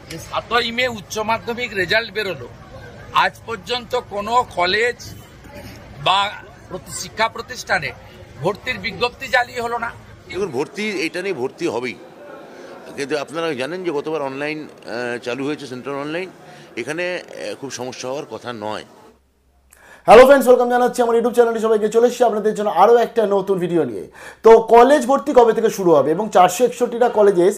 7ই মে উচ্চ মাধ্যমিক রেজাল্ট বেরোলো, আজ পর্যন্ত কোনো কলেজ বা শিক্ষা প্রতিষ্ঠানে ভর্তির বিজ্ঞপ্তি জারি হলো না। দেখুন, ভর্তি এটা নিয়ে ভর্তি হবেই, কিন্তু আপনারা জানেন যে গতবার অনলাইন চালু হয়েছে, সেন্ট্রাল অনলাইন, এখানে খুব সমস্যা হওয়ার কথা নয়। হ্যালো ফ্রেন্ডস, ওয়েলকাম জানাচ্ছি আমার ইউটিউব চ্যানেলে। সবাইকে চলে এসেছি আপনাদের জন্য আরও একটা নতুন ভিডিও নিয়ে। তো কলেজ ভর্তি কবে থেকে শুরু হবে এবং 461টা কলেজেস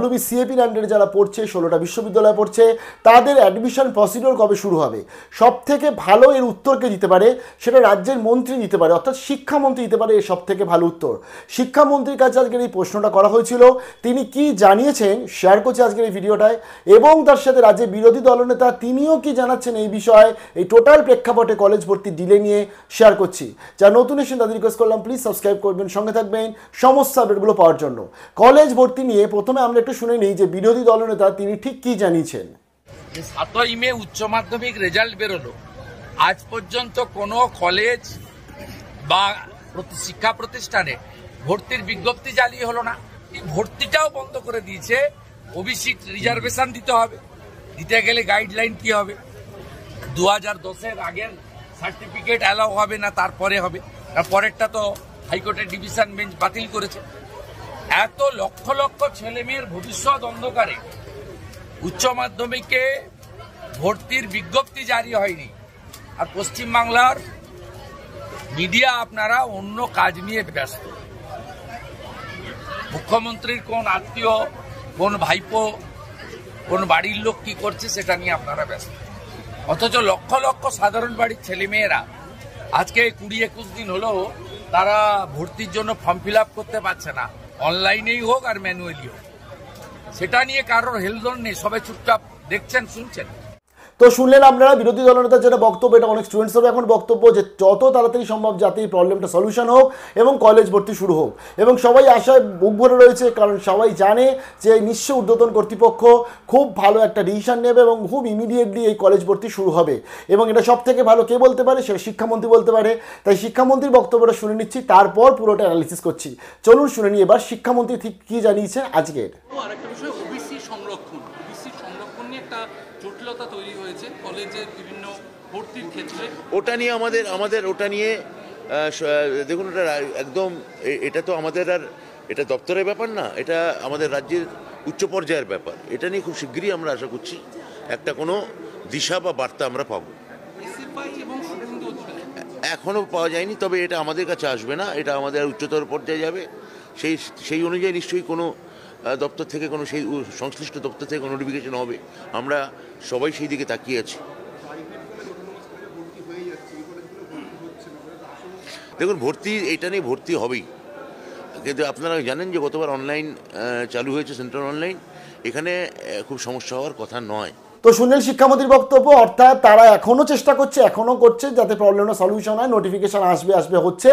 WBCAP আন্ডারে যারা পড়ছে, 16টা বিশ্ববিদ্যালয়ে পড়ছে, তাদের অ্যাডমিশন প্রসিডিওর কবে শুরু হবে? সব থেকে ভালো এর উত্তরকে দিতে পারে, সেটা রাজ্যের মন্ত্রী দিতে পারে, অর্থাৎ শিক্ষামন্ত্রী দিতে পারে এর সব থেকে ভালো উত্তর। শিক্ষামন্ত্রীর কাছে আজকের এই প্রশ্নটা করা হয়েছিল, তিনি কি জানিয়েছেন শেয়ার করছে আজকের এই ভিডিওটায়, এবং তার সাথে রাজ্যের বিরোধী দলনেতা তিনিও কি জানাচ্ছেন এই বিষয়ে, এই টোটাল প্রেক্ষাপটে কলেজ ভর্তি ডিলে নিয়ে শেয়ার করছি। যা নতুন এসেছেন তাদের রিকোয়েস্ট করলাম প্লিজ সাবস্ক্রাইব করবেন, সঙ্গে থাকবেন সমস্ত আপডেটগুলো পাওয়ার জন্য। কলেজ ভর্তি নিয়ে প্রথমে আমরা একটু শুনে নিই যে বিরোধী দলনেতা তিনি ঠিক কি জানিয়েছেন। 7ই মে উচ্চ মাধ্যমিক রেজাল্ট বেরোলো, আজ পর্যন্ত কোনো কলেজ বা শিক্ষা প্রতিষ্ঠানে ভর্তির বিজ্ঞপ্তি জারি হলো না। ভর্তিটাও বন্ধ করে দিয়েছে। ওবিসি রিজার্ভেশন দিতে হবে, দিতে গেলে গাইডলাইন কি হবে, 2010-এর আগের সার্টিফিকেট অ্যালাউ হবে না, তারপরে হবে, পরেরটা তো হাইকোর্টের ডিভিশন বেঞ্চ বাতিল করেছে। এত লক্ষ লক্ষ ছেলে মেয়ের ভবিষ্যৎ অন্ধকারে উচ্চ মাধ্যমিকে ভর্তির বিজ্ঞপ্তি জারি হয়নি, আর পশ্চিমবাংলার মিডিয়া আপনারা অন্য কাজ নিয়ে ব্যস্ত। মুখ্যমন্ত্রীর কোন আত্মীয়, কোন ভাইপো, কোন বাড়ির লোক কি করছে সেটা নিয়ে আপনারা ব্যস্ত, অথচ লক্ষ লক্ষ সাধারণ বাড়ির ছেলেমেয়েরা আজকে 20-21 দিন হলো তারা ভর্তির জন্য ফর্ম ফিল আপ করতে পারছে না, অনলাইনেই হোক আর ম্যানুয়ালি হোক। সেটা নিয়ে কারোর হেলদোল নেই, সবাই চুপচাপ দেখছেন, শুনছেন। তো শুনলেন আপনারা বিরোধী দলনেতার যেটা বক্তব্য, এটা অনেক স্টুডেন্টসেরও এখন বক্তব্য যে যত তাড়াতাড়ি সম্ভব যাতে এই প্রবলেমটা সলিউশন হোক এবং কলেজ ভর্তি শুরু হোক, এবং সবাই আশায় বুক ভরে রয়েছে, কারণ সবাই জানে যে নিশ্চয় ঊর্ধ্বতন কর্তৃপক্ষ খুব ভালো একটা ডিসিশন নেবে এবং খুব ইমিডিয়েটলি এই কলেজ ভর্তি শুরু হবে। এবং এটা সব থেকে ভালো কে বলতে পারে? সেটা শিক্ষামন্ত্রী বলতে পারে। তাই শিক্ষামন্ত্রীর বক্তব্যটা শুনে নিচ্ছি, তারপর পুরোটা অ্যানালিসিস করছি। চলুন শুনে নিই এবার শিক্ষামন্ত্রী ঠিক কী জানিয়েছেন আজকের। আরেকটা বিষয়, ওবিসি সংরক্ষণ নিয়ে একটা জটিলতা তৈরি হয়েছে কলেজের বিভিন্ন ভর্তির ক্ষেত্রে। ওটা নিয়ে আমাদের ওটা নিয়ে দেখুন, ওটা একদম, এটা তো আমাদের আর এটা দপ্তরের ব্যাপার না, এটা আমাদের রাজ্যের উচ্চ পর্যায়ের ব্যাপার। এটা নিয়ে খুব শীঘ্রই আমরা আশা করছি একটা কোনো দিশা বা বার্তা আমরা পাবো। এখনও পাওয়া যায়নি, তবে এটা আমাদের কাছে আসবে না, এটা আমাদের উচ্চতর পর্যায়ে যাবে। সেই অনুযায়ী নিশ্চয়ই কোনো দপ্তর থেকে কোনো সেই সংশ্লিষ্ট দপ্তর থেকে কোনো নোটিফিকেশন হবে। আমরা সবাই সেই দিকে তাকিয়ে আছি। দেখুন, ভর্তি এটা নিয়ে ভর্তি হবেই, কিন্তু আপনারা জানেন যে গতবার অনলাইন চালু হয়েছে, সেন্ট্রাল অনলাইন, এখানে খুব সমস্যা হওয়ার কথা নয়। তো শুনলেন শিক্ষামন্ত্রীর বক্তব্য, অর্থাৎ তারা এখনও চেষ্টা করছে, এখনও করছে যাতে প্রবলেমটা সলিউশন হয়, নোটিফিকেশান আসবে হচ্ছে।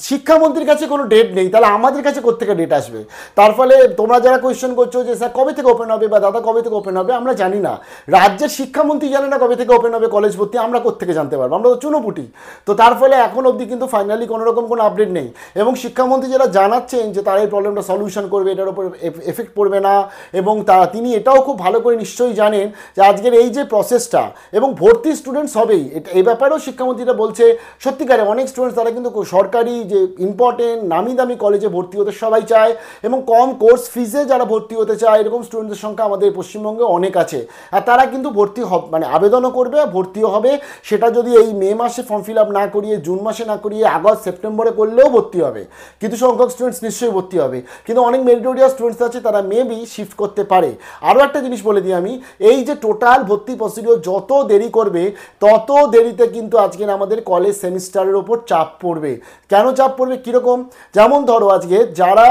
শিক্ষামন্ত্রীর কাছে কোনো ডেট নেই, তাহলে আমাদের কাছে কোত্থেকে ডেট আসবে? তার ফলে তোমরা যারা কোয়েশ্চেন করছো যে স্যার কবে থেকে ওপেন হবে বা দাদা কবে থেকে ওপেন হবে, আমরা জানি না। রাজ্যের শিক্ষামন্ত্রী জানে না কবে থেকে ওপেন হবে কলেজ ভর্তি, আমরা কোত্থেকে জানতে পারবো? আমরা তো চুনোপুটি। তো তার ফলে এখন অবধি কিন্তু ফাইনালি কোনো রকম কোনো আপডেট নেই। এবং শিক্ষামন্ত্রী যারা জানাচ্ছেন যে তারা এই প্রবলেমটা সলিউশন করবে, এটার উপর এফেক্ট পড়বে না, এবং তিনি এটাও খুব ভালো করে নিশ্চয়ই জানেন যে আজকের এই যে প্রসেসটা এবং ভর্তি স্টুডেন্টস হবেই, এই ব্যাপারেও শিক্ষামন্ত্রীরা বলছে সত্যিকারে অনেক স্টুডেন্টস তারা কিন্তু সরকারি যে ইম্পর্টেন্ট নামি দামি কলেজে ভর্তি হতে সবাই চায়, এবং কম কোর্স ফিজে যারা ভর্তি হতে চায় এরকম স্টুডেন্টদের সংখ্যা আমাদের পশ্চিমবঙ্গে অনেক আছে। আর তারা কিন্তু ভর্তি মানে আবেদনও করবে, ভর্তিও হবে। সেটা যদি এই মে মাসে ফর্ম ফিল আপ না করিয়ে, জুন মাসে না করিয়ে, আগস্ট সেপ্টেম্বরে করলেও ভর্তি হবে। কিছু সংখ্যক স্টুডেন্টস নিশ্চয়ই ভর্তি হবে, কিন্তু অনেক মেরিটোরিয়াস স্টুডেন্টস আছে তারা মেবি শিফট করতে পারে। আরও একটা জিনিস বলে দিই আমি, এই যে টোটাল ভর্তি প্রসিডিওর যত দেরি করবে তত দেরিতে কিন্তু আজকের আমাদের কলেজ সেমিস্টারের ওপর চাপ পড়বে। কেন চাপ পড়বে, কীরকম? যেমন ধরো আজকে যারা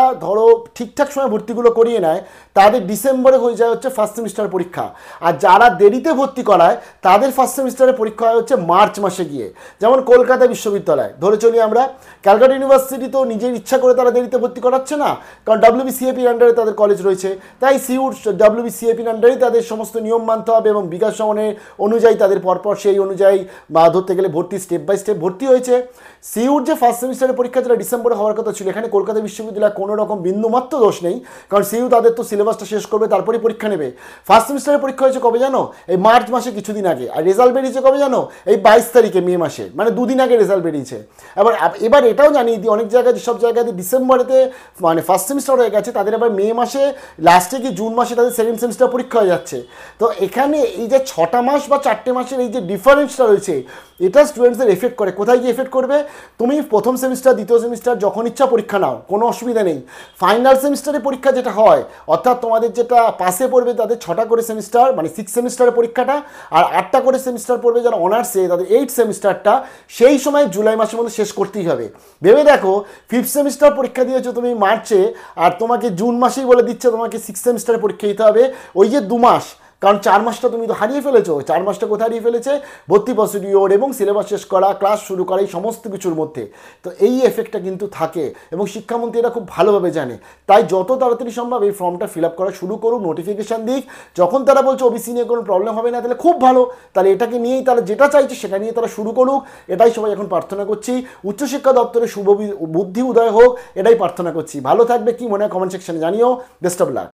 ঠিকঠাক সময় ভর্তিগুলো করিয়ে নেয় তাদের ডিসেম্বরে হয়ে যায় হচ্ছে ফার্স্ট সেমিস্টার পরীক্ষা, আর যারা দেরিতে ভর্তি করায় তাদের ফার্স্ট সেমিস্টারের পরীক্ষা হয় হচ্ছে মার্চ মাসে গিয়ে। যেমন কলকাতা বিশ্ববিদ্যালয় ধরে চলি আমরা, ক্যালকাটা ইউনিভার্সিটি তো নিজের ইচ্ছা করে তারা দেরিতে ভর্তি করাচ্ছে না, কারণ WBCAP আন্ডারে তাদের কলেজ রয়েছে, তাই WBCAP আন্ডারেই তাদের সমস্ত নিয়ম মানতে হবে এবং বিকাশ সমানের অনুযায়ী তাদের পরপর সেই অনুযায়ী বা ধরতে গেলে ভর্তি স্টেপ বাই স্টেপ ভর্তি হয়েছে। সিইউর যে ফার্স্ট সেমিস্টারের পরীক্ষা যেটা ডিসেম্বরে হওয়ার কথা ছিল, এখানে কলকাতা বিশ্ববিদ্যালয় কোনো রকম বিন্দুমাত্র দোষ নেই, কারণ সিইউ তাদের তো সিলেবাসটা শেষ করবে তারপরেই পরীক্ষা নেবে। ফার্স্ট সেমিস্টারের পরীক্ষা হয়েছে কবে জানো? এই মার্চ মাসে কিছুদিন আগে, আর রেজাল্ট বেরিয়েছে কবে জানো? এই 22 তারিখে মে মাসে, মানে দুদিন আগে রেজাল্ট বেরিয়েছে। এবার এটাও জানিয়ে দিই, অনেক জায়গায় যেসব জায়গাতে ডিসেম্বরেতে মানে ফার্স্ট সেমিস্টার হয়ে গেছে তাদের আবার মে মাসে লাস্টে কি জুন মাসে তাদের সেকেন্ড সেমিস্টার পরীক্ষা হয়ে যাচ্ছে। তো এখানে এই যে 6টা মাস বা 4টে মাসের এই যে ডিফারেন্সটা রয়েছে, এটা স্টুডেন্টসদের এফেক্ট করে। কোথায় গিয়ে এফেক্ট করবে? তুমি প্রথম সেমিস্টার দ্বিতীয় সেমিস্টার যখন ইচ্ছা পরীক্ষা নাও, কোনো অসুবিধা নেই। ফাইনাল সেমিস্টারে পরীক্ষা যেটা হয়, অর্থাৎ তোমাদের যেটা পাশে পড়বে তাদের 6টা করে সেমিস্টার মানে 6 সেমিস্টারের পরীক্ষাটা, আর 8টা করে সেমিস্টার পড়বে যারা অনার্সে তাদের 8 সেমিস্টারটা সেই সময় জুলাই মাসের মধ্যে শেষ করতেই হবে। ভেবে দেখো, 5th সেমিস্টার পরীক্ষা দিয়েছো তুমি মার্চে, আর তোমাকে জুন মাসেই বলে দিচ্ছে তোমাকে 6th সেমিস্টারে পরীক্ষা দিতে হবে। ওই যে 2 মাস, কারণ 4 মাসটা তুমি তো হারিয়ে ফেলেছো। 4 মাসটা কোথায় হারিয়ে ফেলেছে? ভর্তি প্রসিডিওর এবং সিলেবাস শেষ করা, ক্লাস শুরু করা, এই সমস্ত কিছুর মধ্যে। তো এই এফেক্টটা কিন্তু থাকে এবং শিক্ষামন্ত্রী এটা খুব ভালোভাবে জানে। তাই যত তাড়াতাড়ি সম্ভব এই ফর্মটা ফিল আপ করা শুরু করুক, নোটিফিকেশান দিক। যখন তারা বলছে ওবিসি নিয়ে কোনো প্রবলেম হবে না, তাহলে খুব ভালো, তাহলে এটাকে নিয়েই তারা যেটা চাইছে সেটা নিয়ে তারা শুরু করুক। এটাই সবাই এখন প্রার্থনা করছি। উচ্চশিক্ষা দপ্তরে শুভ বুদ্ধি উদয় হোক, এটাই প্রার্থনা করছি। ভালো থাকবে, কি মনে হয় কমেন্ট সেকশনে জানিও। Best of luck.